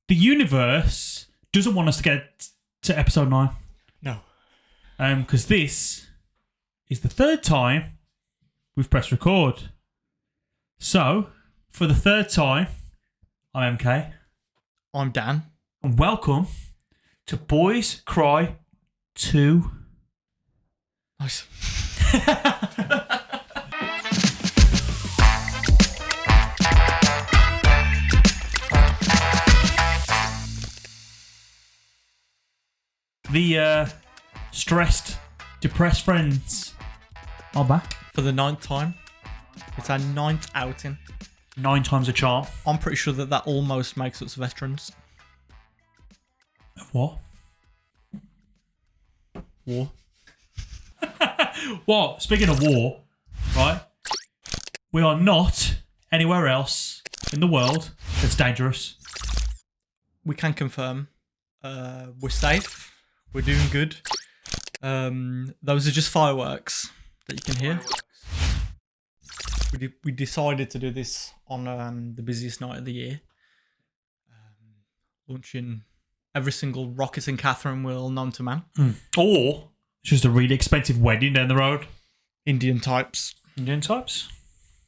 The universe doesn't want us to get to episode 9. No. Because this is the third time we've pressed record. So, for the third time, I'm MK. I'm Dan. And welcome to Boys Cry 2. Nice. The stressed, depressed friends are back. For the 9th time. It's our 9th outing. 9 times a charm. I'm pretty sure that almost makes us veterans. Of what? War. What? Speaking of war, right? We are not anywhere else in the world that's dangerous. We can confirm we're safe. We're doing good. Those are just fireworks that you can hear. We decided to do this on the busiest night of the year. Launching every single rocket and Catherine wheel known to man. Or it's just a really expensive wedding down the road. Indian types. Indian types.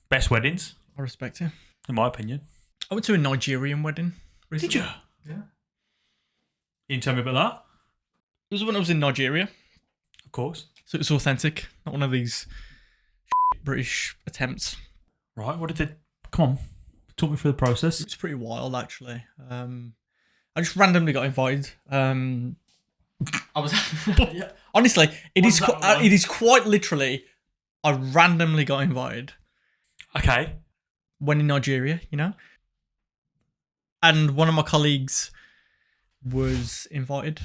Best weddings, I respect it. in my opinion. I went to a Nigerian wedding recently. Did you? Yeah. You can tell me about that? It was when I was in Nigeria. Of course. So it was authentic. Not one of these British attempts. Right, what did they... Come on. Talk me through the process. It's pretty wild, actually. I just randomly got invited. I was... yeah. Honestly, it is quite literally, I randomly got invited. Okay. When in Nigeria, you know? And one of my colleagues was invited.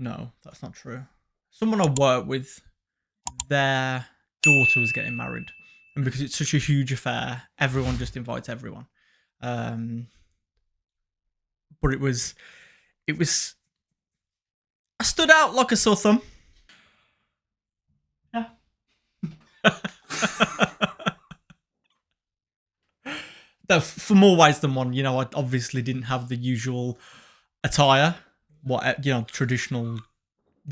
No, that's not true. Someone I work with, their daughter was getting married. And because it's such a huge affair, everyone just invites everyone. But it was... I stood out like a sore thumb. Yeah. For more ways than one, you know, I obviously didn't have the usual attire, traditional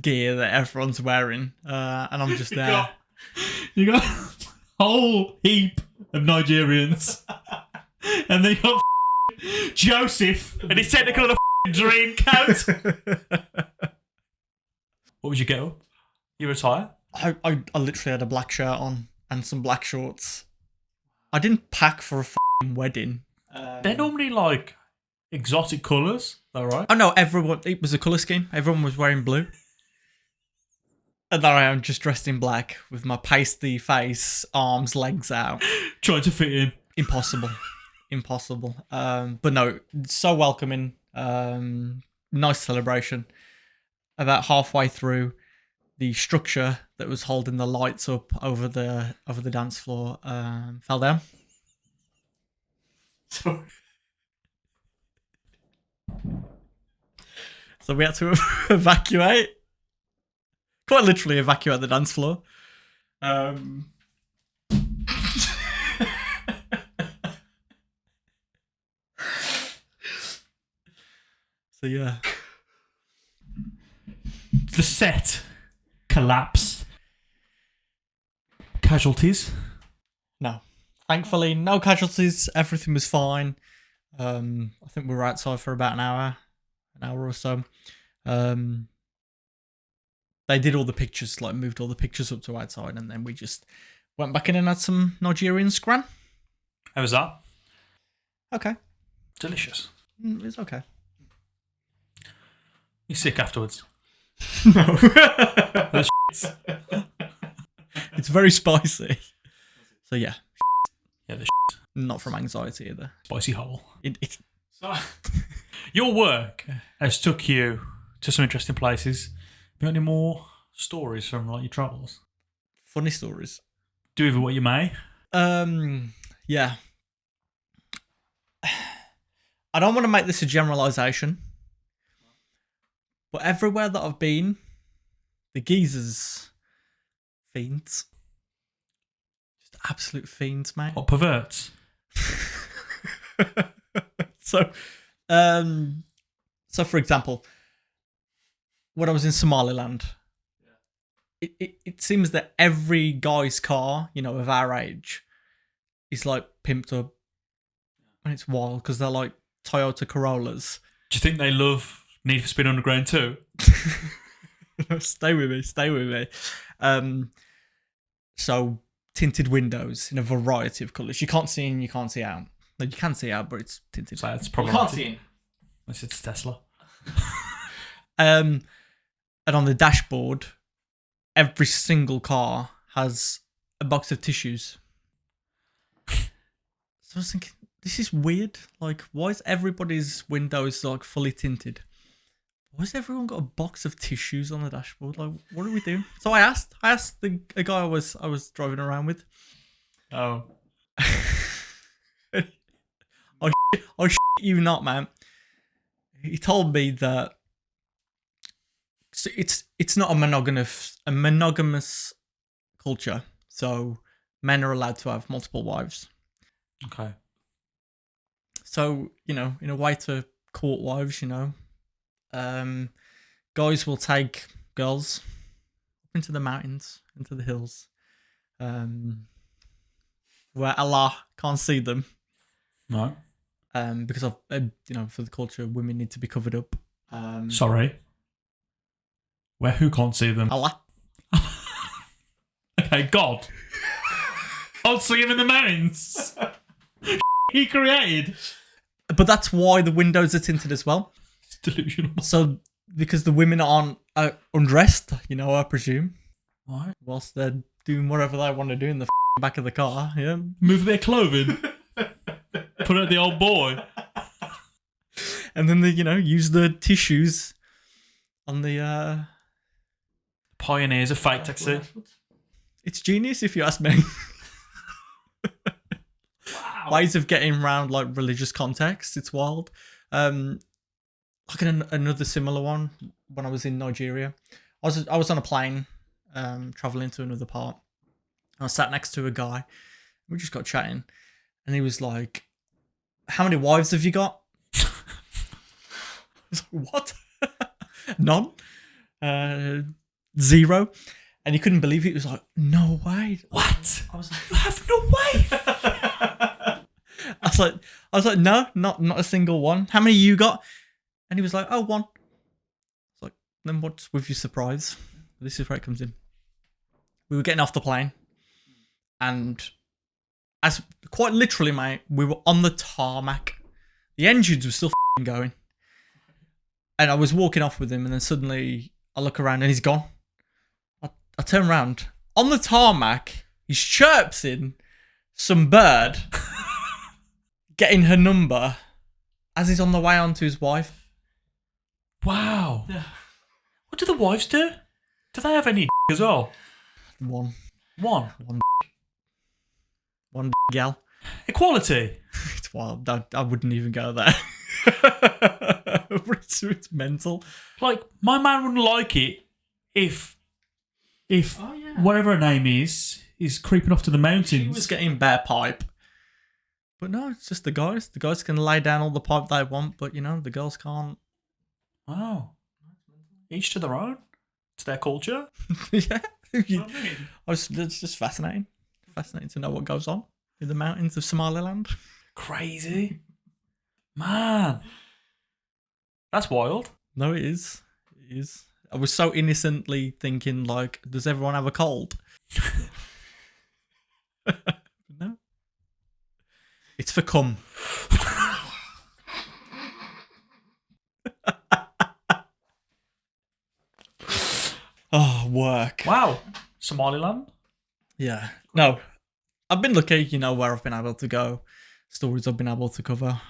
gear that everyone's wearing, and I'm just there. You got a whole heap of Nigerians, and then you got Joseph and his technical on a dream coat. What would you get up? Your attire? I literally had a black shirt on and some black shorts. I didn't pack for a wedding. They're normally like exotic colours, though, right? Oh no, it was a colour scheme. Everyone was wearing blue. And there I am, just dressed in black with my pasty face, arms, legs out. Trying to fit in. Impossible. But no, so welcoming. Nice celebration. About halfway through, the structure that was holding the lights up over the dance floor fell down. So we had to evacuate. Quite literally evacuate the dance floor. So yeah. The set collapsed. Casualties? No. Thankfully, no casualties. Everything was fine. I think we were outside for about an hour or so. They did all the pictures, like moved all the pictures up to outside, and then we just went back in and had some Nigerian scran. How was that? Okay. Delicious. It was okay. You sick afterwards? No. It's very spicy. So yeah. Yeah, the Not from anxiety either. spicy hole. So, your work has took you to some interesting places. Have you got any more stories from like your travels? funny stories. Do with it what you may. Yeah. I don't want to make this a generalisation, but everywhere that I've been, the geezers, fiends. Just absolute fiends, mate. What, perverts? So, So, for example, when I was in Somaliland, it seems that every guy's car, of our age, is like pimped up, and it's wild because they're like Toyota Corollas. Do you think they love Need for Speed Underground too? Stay with me. So tinted windows in a variety of colours. You can't see in, you can't see out. Like, you can see out, but it's tinted. So that's You problematic. can't see in. Unless it's Tesla. And on the dashboard, every single car has a box of tissues. So I was thinking, this is weird. Like, why is everybody's windows like fully tinted? Why has everyone got a box of tissues on the dashboard? Like, what do we do? So I asked a guy I was driving around with. Oh. I shit you not, man. He told me that it's not a monogamous culture. So men are allowed to have multiple wives. Okay. So, in a way to court wives, guys will take girls up into the mountains, into the hills, where Allah can't see them. No. Because of for the culture, women need to be covered up. Sorry. Where who can't see them? Allah. Okay, God. I'll see him in the mountains. He created. But that's why the windows are tinted as well. It's delusional. So because the women aren't undressed, I presume, What? whilst they're doing whatever they want to do in the back of the car. Yeah. Move a bit of clothing. Put out the old boy. And then they, use the tissues on the Pioneers of fake taxi. It's genius if you ask me. Wow. Ways of getting around like religious context. It's wild. Like another similar one when I was in Nigeria. I was on a plane, traveling to another part. I sat next to a guy. We just got chatting, and he was like, "How many wives have you got?" I was like, "What? None? 0." And he couldn't believe it. He was like, "No way." What? I was like, You have no wife. I was like, "No, not a single one. How many you got?" And he was like, "Oh, one." I was like, "Then what's with your surprise?" This is where it comes in. We were getting off the plane, and as quite literally, mate, we were on the tarmac. The engines were still going, and I was walking off with him, and then suddenly I look around and he's gone. I turn around on the tarmac. He's chirping some bird, getting her number as he's on the way on to his wife. Wow. Yeah. What do the wives do? Do they have any as well? One gal. Equality. It's wild. I wouldn't even go there. It's mental. Like, my man wouldn't like it if whatever her name is creeping off to the mountains. He was getting bare pipe. But no, it's just the guys. The guys can lay down all the pipe they want, but the girls can't. Wow. Each to their own. It's their culture. Yeah. You know what I mean? It's just fascinating. Fascinating to know what goes on in the mountains of Somaliland. Crazy. Man. That's wild. No, it is. It is. I was so innocently thinking, like, does everyone have a cold? No. It's for cum. Oh, work. Wow. Somaliland? Yeah. No. I've been lucky, where I've been able to go. Stories I've been able to cover.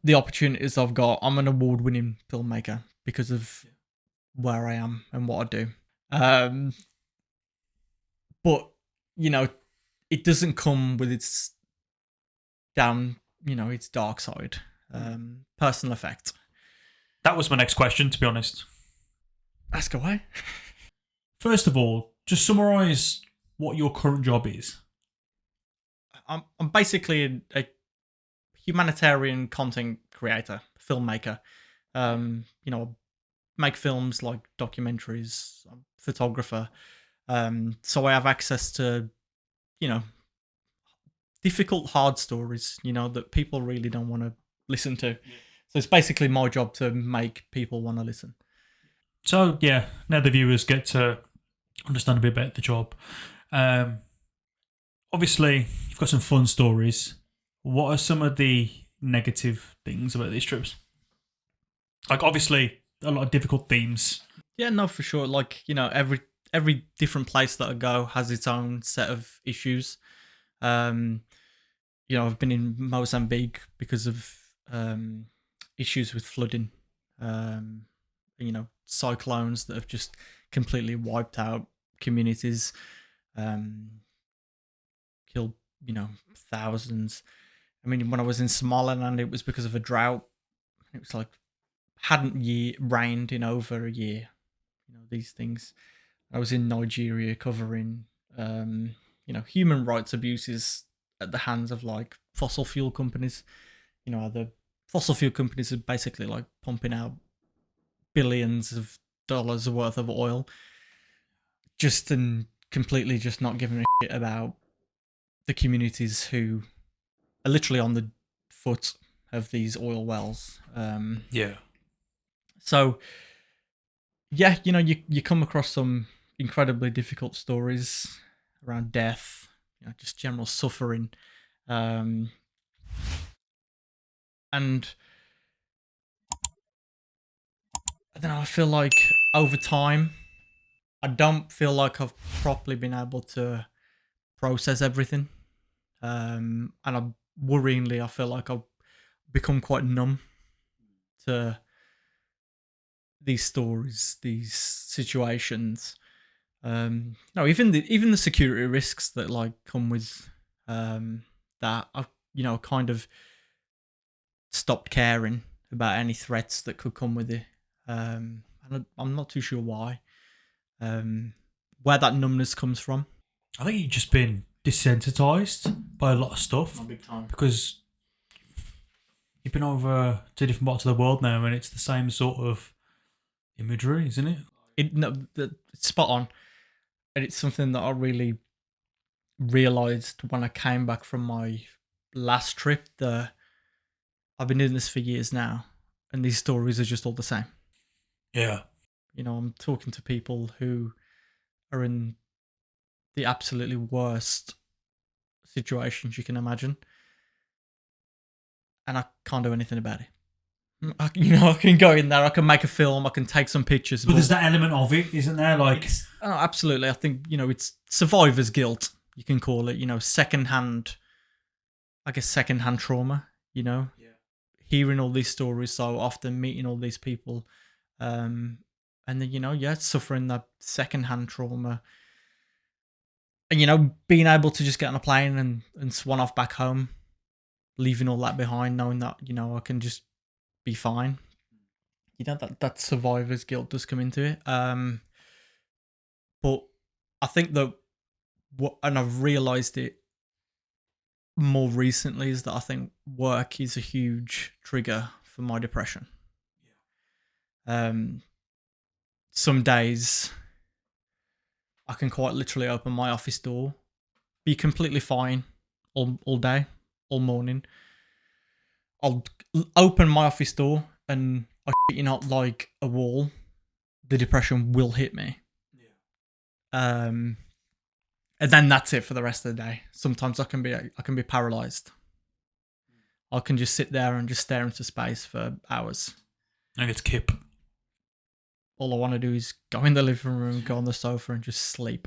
The opportunities I've got. I'm an award-winning filmmaker because of where I am and what I do. But, it doesn't come with its its dark side. Personal effect. That was my next question, to be honest. Ask away. First of all, just summarise what your current job is. I'm basically a humanitarian content creator, filmmaker. You know, make films like documentaries, I'm a photographer. So I have access to, you know, difficult, hard stories, you know, that people really don't want to listen to. Yeah. So it's basically my job to make people want to listen. So yeah, now the viewers get to understand a bit about the job. Obviously, you've got some fun stories. What are some of the negative things about these trips? Like, obviously, a lot of difficult themes. Yeah, no, for sure. Like, you know, every different place that I go has its own set of issues. You know, I've been in Mozambique because of issues with flooding. You know, cyclones that have just completely wiped out communities, killed, you know, thousands. I mean, when I was in Somaliland, it was because of a drought. It was like hadn't rained in over a year. You know, these things. I was in Nigeria covering, you know, human rights abuses at the hands of like fossil fuel companies. You know, the fossil fuel companies are basically like pumping out billions of dollars worth of oil, just and completely just not giving a shit about the communities who are literally on the foot of these oil wells. Yeah. So, yeah, you know, you come across some incredibly difficult stories around death, you know, just general suffering, and I don't know. I feel like over time, I don't feel like I've properly been able to process everything, and worryingly, I feel like I've become quite numb to these stories, these situations. No, even the security risks that like come with that. I've, you know, kind of stopped caring about any threats that could come with it. And I'm not too sure why. Where that numbness comes from. I think you've just been desensitized by a lot of stuff. Not big time. Because you've been over to different parts of the world now, and it's the same sort of imagery, isn't it? It's spot on, and it's something that I really realized when I came back from my last trip. I've been doing this for years now, and these stories are just all the same. Yeah. You know, I'm talking to people who are in the absolutely worst situations you can imagine, and I can't do anything about it. I can go in there, I can make a film, I can take some pictures. But there's that element of it, isn't there? Like, oh, absolutely. I think, you know, it's survivor's guilt, you can call it. You know, secondhand trauma. You know, hearing all these stories so often, meeting all these people, and then, you know, suffering that secondhand trauma, and, you know, being able to just get on a plane and swan off back home, leaving all that behind, knowing that, you know, I can just be fine. You know, that survivor's guilt does come into it. But I think that and I've realised it more recently, is that I think work is a huge trigger for my depression. Some days I can quite literally open my office door, be completely fine all day, all morning. I'll open my office door and I shit you not, like a wall, the depression will hit me. And then that's it for the rest of the day. Sometimes I can be paralyzed. I can just sit there and just stare into space for hours. And it's Kip. All I want to do is go in the living room, go on the sofa, and just sleep.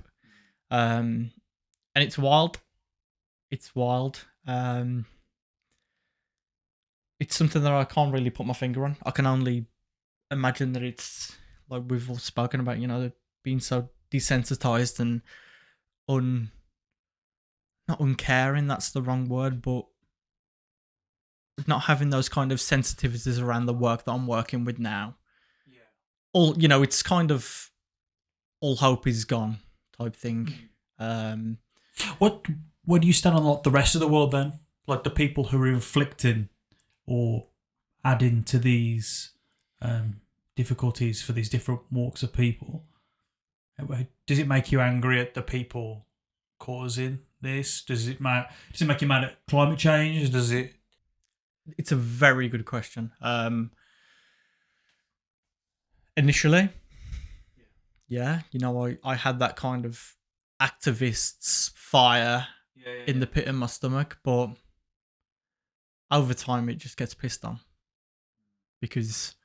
And it's wild. It's wild. It's something that I can't really put my finger on. I can only imagine that it's like we've all spoken about, you know, being so desensitized and not uncaring, that's the wrong word, but not having those kind of sensitivities around the work that I'm working with now. All, you know, it's kind of all hope is gone type thing. Where do you stand on like the rest of the world then? like the people who are inflicting or adding to these difficulties for these different walks of people. Does it make you angry at the people causing this? Does it make you mad at climate change? Does it? It's a very good question. Initially, yeah, I had that kind of activist's fire in the pit of my stomach, but over time it just gets pissed on because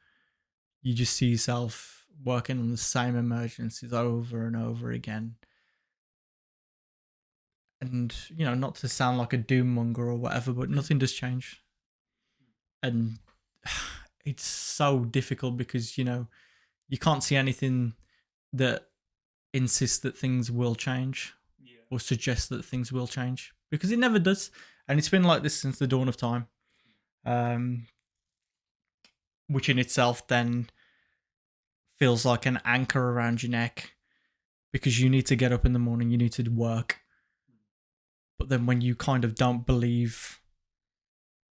you just see yourself working on the same emergencies over and over again. And, not to sound like a doom monger or whatever, but nothing does change. And it's so difficult because, you can't see anything that insists that things will change or suggests that things will change because it never does. And it's been like this since the dawn of time, which in itself then feels like an anchor around your neck because you need to get up in the morning, you need to work. But then when you kind of don't believe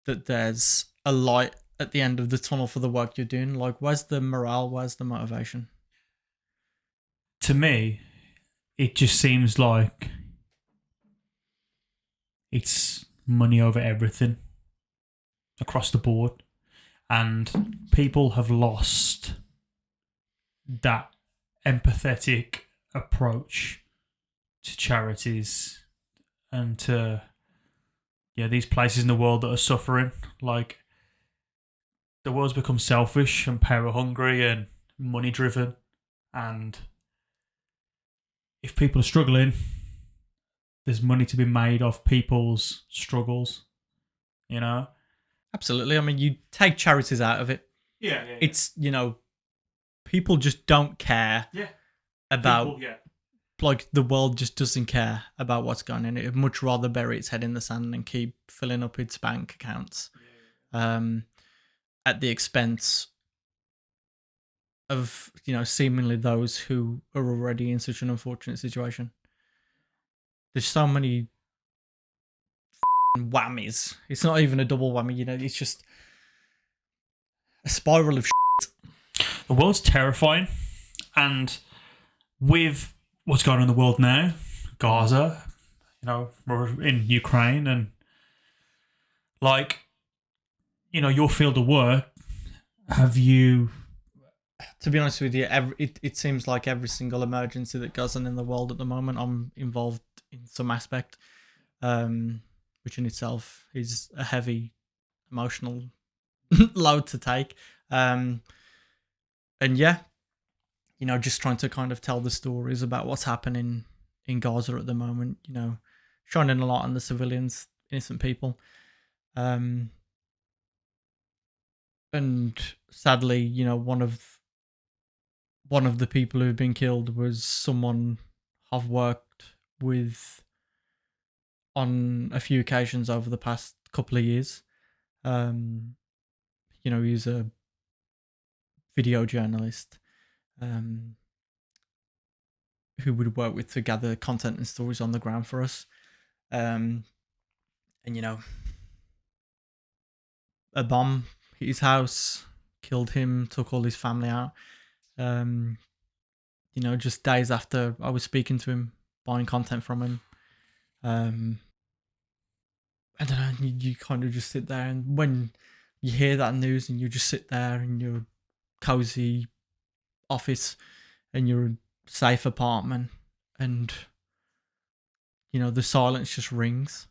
that there's a light at the end of the tunnel for the work you're doing, like, where's the morale? Where's the motivation? To me, it just seems like it's money over everything across the board. And people have lost that empathetic approach to charities and to these places in the world that are suffering. Like, the world's become selfish and power hungry and money driven, and if people are struggling, there's money to be made off people's struggles, Absolutely. I mean, you take charities out of it. Yeah. It's, people just don't care about, people, like, the world just doesn't care about what's going on. It would much rather bury its head in the sand and keep filling up its bank accounts at the expense of, seemingly those who are already in such an unfortunate situation. There's so many whammies. It's not even a double whammy, it's just a spiral of shit. The world's terrifying, and with what's going on in the world now, Gaza, we're in Ukraine, and your field of work, have you? To be honest with you, it seems like every single emergency that goes on in the world at the moment, I'm involved in some aspect, which in itself is a heavy emotional load to take. And yeah, just trying to kind of tell the stories about what's happening in Gaza at the moment, shining a light on the civilians, innocent people. And sadly, one of the people who've been killed was someone I've worked with on a few occasions over the past couple of years. He's a video journalist who would work with to gather content and stories on the ground for us. And, a bomb hit his house, killed him, took all his family out. Just days after I was speaking to him, buying content from him. I don't know, you kind of just sit there, and when you hear that news and you just sit there in your cozy office and your safe apartment, and the silence just rings.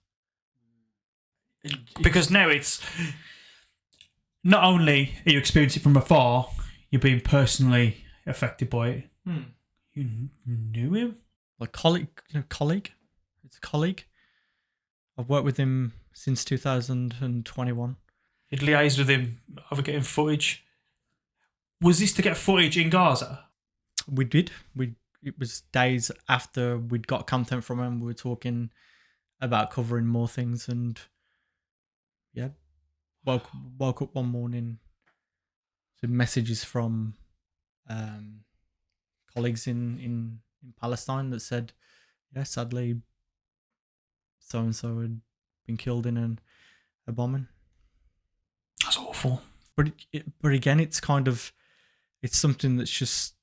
Because now it's not only are you experiencing it from afar, you're being personally affected by it. You knew him? Like colleague. It's a colleague. I've worked with him since 2021. You'd liaised with him over getting footage. Was this to get footage in Gaza? We did. It was days after we'd got content from him. We were talking about covering more things, and yeah, woke up one morning to messages from colleagues in Palestine that said, yeah, sadly, so and so had been killed in an a bombing. That's awful. But again, it's kind of, it's something that's just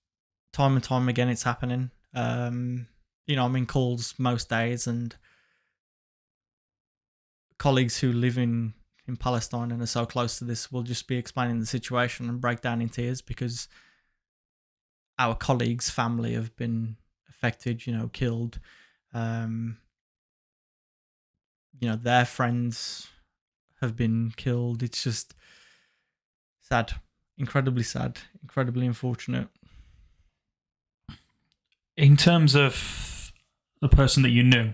time and time again it's happening. I'm in calls most days, and colleagues who live in Palestine and are so close to this will just be explaining the situation and break down in tears because our colleagues' family have been affected, killed. Their friends have been killed. It's just sad, incredibly unfortunate. In terms of the person that you knew,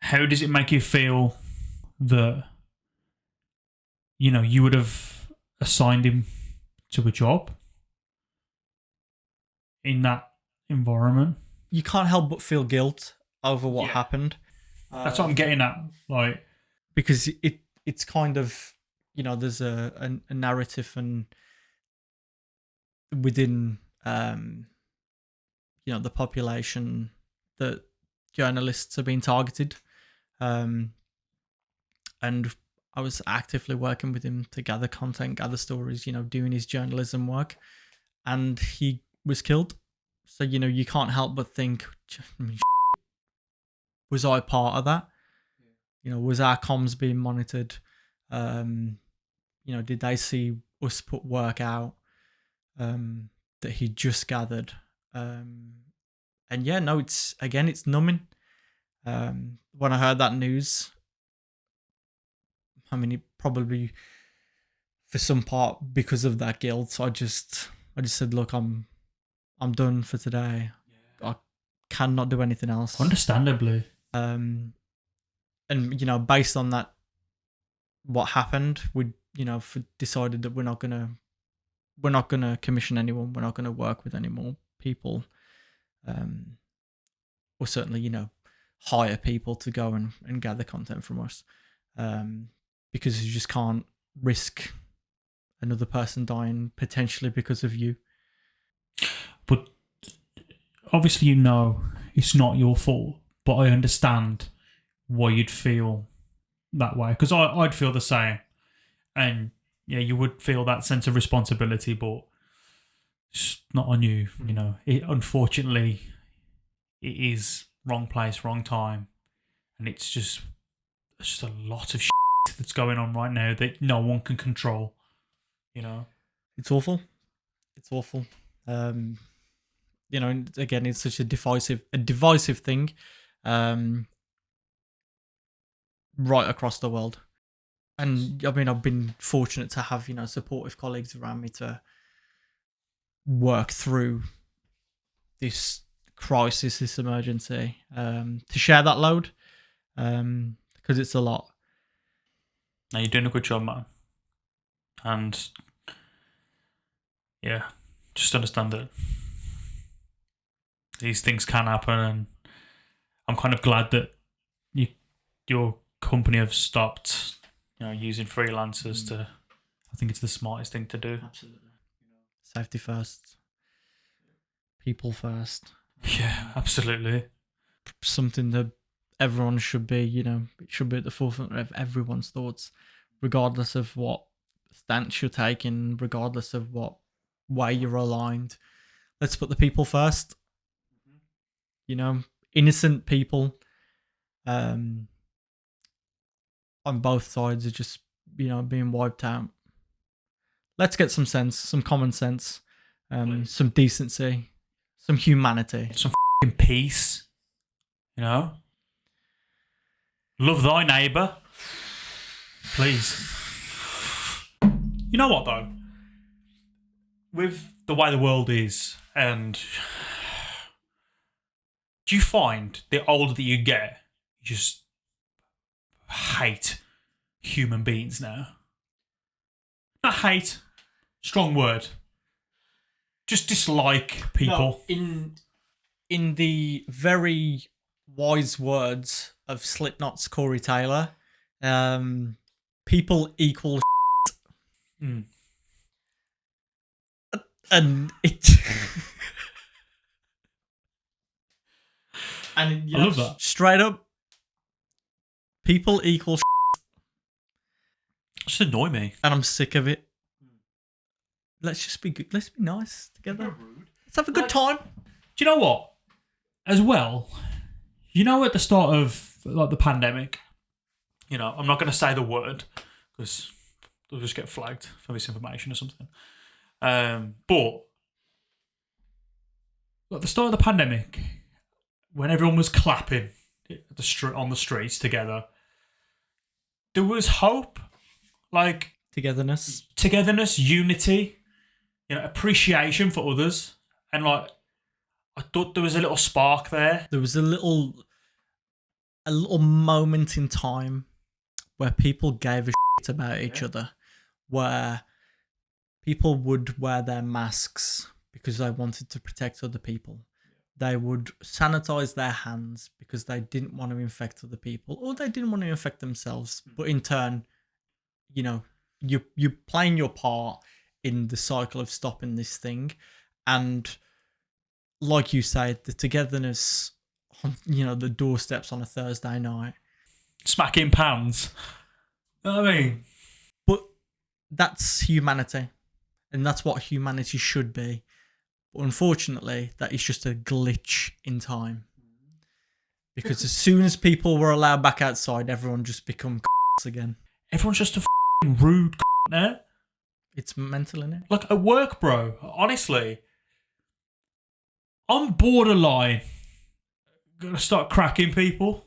how does it make you feel that, you would have assigned him to a job in that environment? You can't help but feel guilt over what Yeah. happened. That's what I'm getting at. Like, because it's kind of, there's a narrative and within the population that journalists are being targeted, and I was actively working with him to gather content, gather stories, doing his journalism work, and he was killed. So you can't help but think, was I part of that? Was our comms being monitored? Did they see us put work out that he just gathered? And yeah, no, it's numbing. When I heard that news, I mean, it probably for some part because of that guilt, I just said, look, I'm done for today. I cannot do anything else. understandably. And based on that, what happened, we decided that we're not gonna commission anyone. We're not gonna work with any more people, or certainly hire people to go and gather content from us, because you just can't risk another person dying potentially because of you. But obviously, it's not your fault. But I understand why you'd feel that way, because I'd feel the same, and yeah, you would feel that sense of responsibility, but it's not on you. Unfortunately, it is wrong place, wrong time, and it's just a lot of shit that's going on right now that no one can control. It's awful. It's awful. And again, it's such a divisive thing, right across the world. And I mean, I've been fortunate to have supportive colleagues around me to work through this crisis, this emergency, to share that load, because it's a lot. Now you're doing a good job, man, and yeah, just understand that these things can happen, and I'm kind of glad that your company have stopped, using freelancers to. I think it's the smartest thing to do. Absolutely. Safety first. People first. Yeah, absolutely. Something that everyone should be, it should be at the forefront of everyone's thoughts, regardless of what stance you're taking, regardless of what way you're aligned. Let's put the people first. Innocent people on both sides are just, being wiped out. Let's get some sense, some common sense, some decency, some humanity. Some peace. Love thy neighbour. Please. You know what, though? With the way the world is, and do you find the older that you get, you just hate human beings now? Not hate, strong word. Just dislike people. No, in the very wise words of Slipknot's Corey Taylor, people equal Mm. and it and I love that. straight up, People equal Just annoy me. and I'm sick of it. Let's just be good. Let's be nice together. Let's have a good time. Do you know what? As well, at the start of like the pandemic, I'm not going to say the word because they'll just get flagged for misinformation or something. But at the start of the pandemic, when everyone was clapping on the streets together, there was hope, like Togetherness, unity, appreciation for others, and like I thought there was a little spark there. There was a little moment in time where people gave a shit about each other, where people would wear their masks because they wanted to protect other people. They would sanitize their hands because they didn't want to infect other people, or they didn't want to infect themselves. But in turn, you're playing your part in the cycle of stopping this thing. And like you say, the togetherness on, the doorsteps on a Thursday night. Smacking pans. You know what I mean? But that's humanity. And that's what humanity should be. But unfortunately, that is just a glitch in time. Because as soon as people were allowed back outside, everyone just become again. Everyone's just a rude now. It's mental, innit? Like at work, bro. Honestly, I'm borderline gonna start cracking people.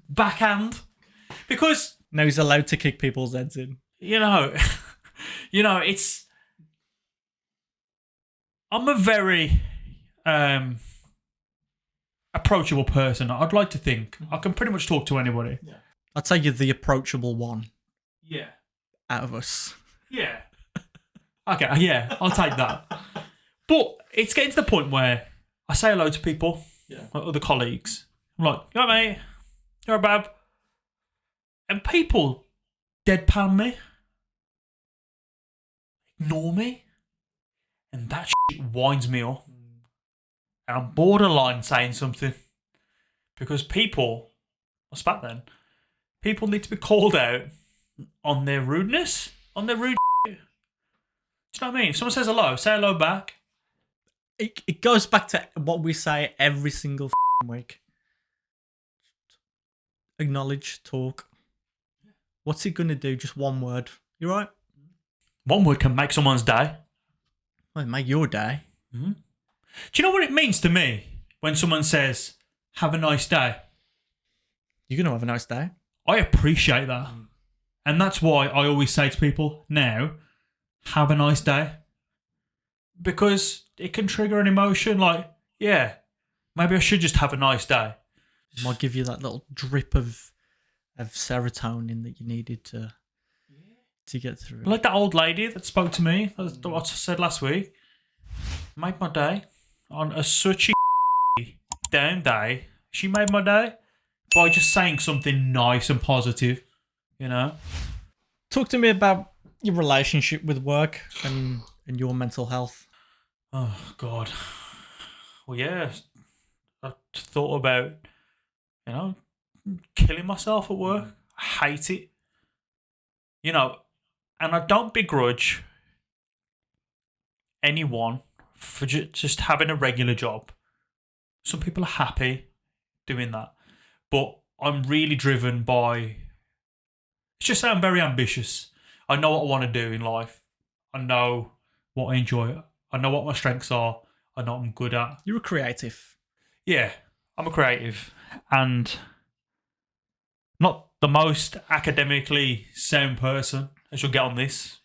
Backhand. Because now he's allowed to kick people's heads in. It's... I'm a very approachable person. I'd like to think. I can pretty much talk to anybody. Yeah. I'd say you're the approachable one. Yeah. Out of us. Yeah. Okay, yeah, I'll take that. But it's getting to the point where I say hello to people, like other colleagues. I'm like, you all right, mate? You all right, bab? And people deadpan me, ignore me, and that shit winds me up. And I'm borderline saying something. Because people, what's back then? People need to be called out on their rudeness, on their rude shit. Do you know what I mean? If someone says hello, say hello back. It goes back to what we say every single week. Acknowledge, talk. What's it going to do? Just one word. You right? One word can make someone's day. Well, make your day. Mm-hmm. Do you know what it means to me when someone says, have a nice day? You're going to have a nice day. I appreciate that. And that's why I always say to people now, have a nice day. Because it can trigger an emotion like, yeah, maybe I should just have a nice day. It might give you that little drip of serotonin that you needed to get through. Like that old lady that spoke to me, that's what I said last week. Made my day. On a such a down day, she made my day by just saying something nice and positive, Talk to me about your relationship with work and your mental health. Oh, God. Well, yeah. I thought about, killing myself at work. I hate it. And I don't begrudge anyone for just having a regular job. Some people are happy doing that. But I'm really driven by... It's just that I'm very ambitious. I know what I want to do in life. I know what I enjoy. I know what my strengths are. I know what I'm good at. You're a creative. Yeah, I'm a creative. And not the most academically sound person, as you'll get on this,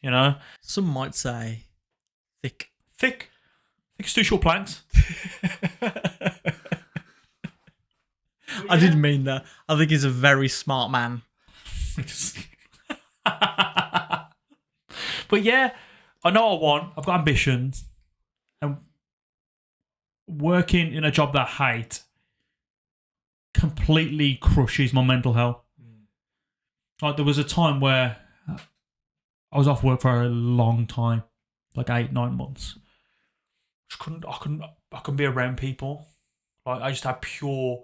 Some might say thick. Thick as two short planks. I didn't mean that. I think he's a very smart man. But yeah, I know what I want. I've got ambitions. And working in a job that I hate completely crushes my mental health. Like there was a time where I was off work for a long time, like 8-9 months. I couldn't be around people. Like I just had pure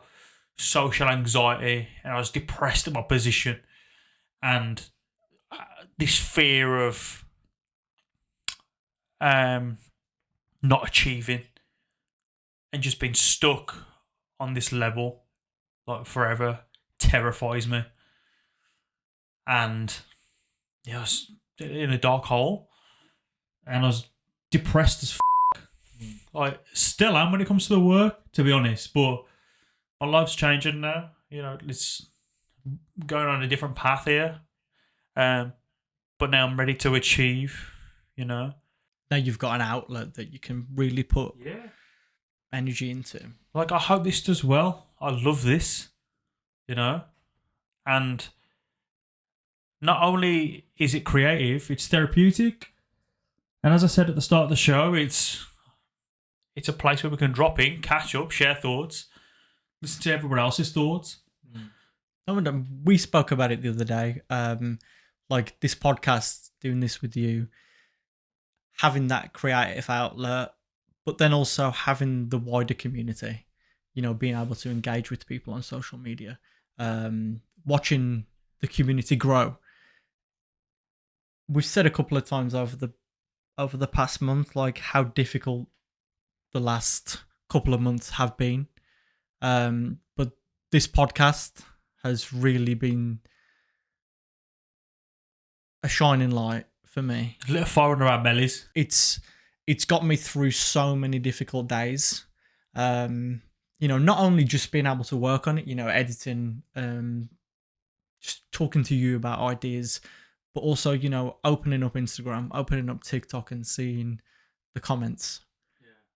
social anxiety, and I was depressed at my position, and this fear of not achieving and just being stuck on this level like forever terrifies me. And I was in a dark hole, and I was depressed as like still am when it comes to the work, to be honest, but my life's changing now. It's going on a different path here. But now I'm ready to achieve, Now you've got an outlet that you can really put energy into. Like, I hope this does well. I love this, and not only is it creative, it's therapeutic. And as I said at the start of the show, it's a place where we can drop in, catch up, share thoughts, listen to everyone else's thoughts. We spoke about it the other day. Like this podcast, doing this with you, having that creative outlet, but then also having the wider community, being able to engage with people on social media, watching the community grow. We've said a couple of times over the past month, like how difficult the last couple of months have been. But this podcast has really been a shining light for me. A little fire under our bellies. It's got me through so many difficult days. Not only just being able to work on it, editing, just talking to you about ideas, but also, opening up Instagram, opening up TikTok and seeing the comments.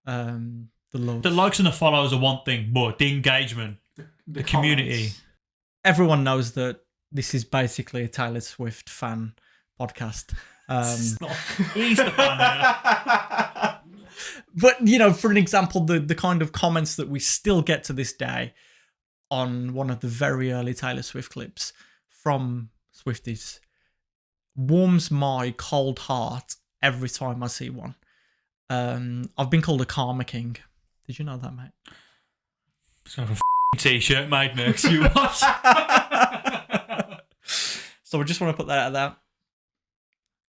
The love. The likes and the follows are one thing, but the engagement, the community. Everyone knows that this is basically a Taylor Swift fan podcast. He's the fan now. But, for an example, the kind of comments that we still get to this day on one of the very early Taylor Swift clips from Swifties warms my cold heart every time I see one. I've been called a karma king. Did you know that, mate? It's got a t-shirt made next you what? So I just want to put that out there.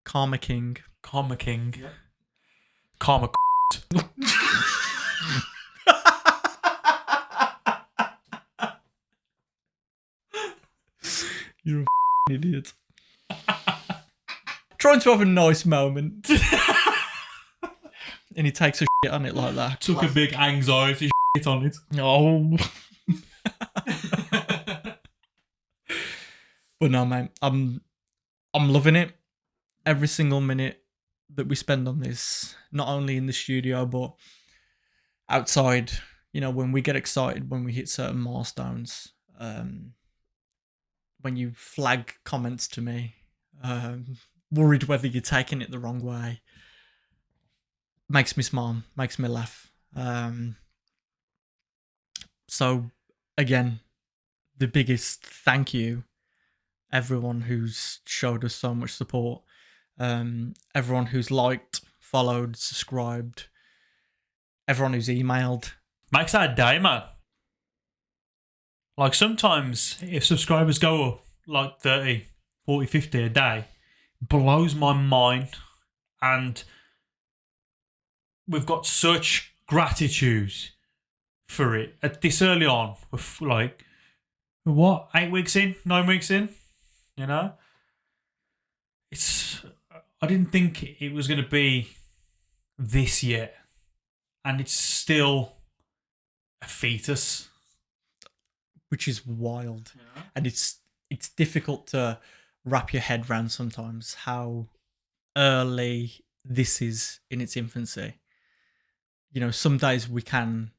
Karma king. Karma king. Yep. Karma. You're a idiot. Trying to have a nice moment. And he takes a shit on it like that. Took a big anxiety shit on it. Oh. But no, mate, I'm loving it. Every single minute that we spend on this, not only in the studio, but outside, when we get excited, when we hit certain milestones, when you flag comments to me, worried whether you're taking it the wrong way, makes me smile, makes me laugh. So, again, the biggest thank you, everyone who's showed us so much support, everyone who's liked, followed, subscribed, everyone who's emailed. Makes our day, man. Like, sometimes if subscribers go up like 30, 40, 50 a day, it blows my mind. And we've got such gratitude for it at this early on. We're like, what, 8 weeks in, 9 weeks in, I didn't think it was going to be this yet, and it's still a fetus, which is wild. And it's difficult to wrap your head around sometimes how early this is in its infancy. Some days we can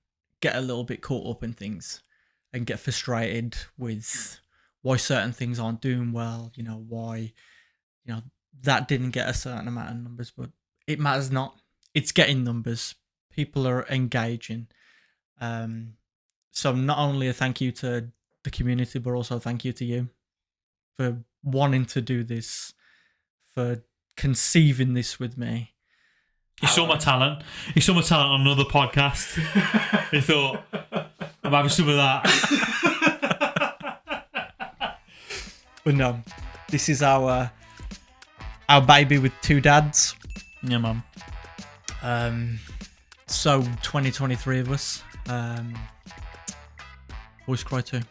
get a little bit caught up in things and get frustrated with why certain things aren't doing well, why, that didn't get a certain amount of numbers, but it matters not. It's getting numbers. People are engaging. So not only a thank you to the community, but also thank you to you for wanting to do this, for conceiving this with me. He saw my talent. He saw my talent on another podcast. He thought, I'm having some of that. But no, this is our baby with 2 dads. Yeah, man. So 2023 of us. Voice Cry 2.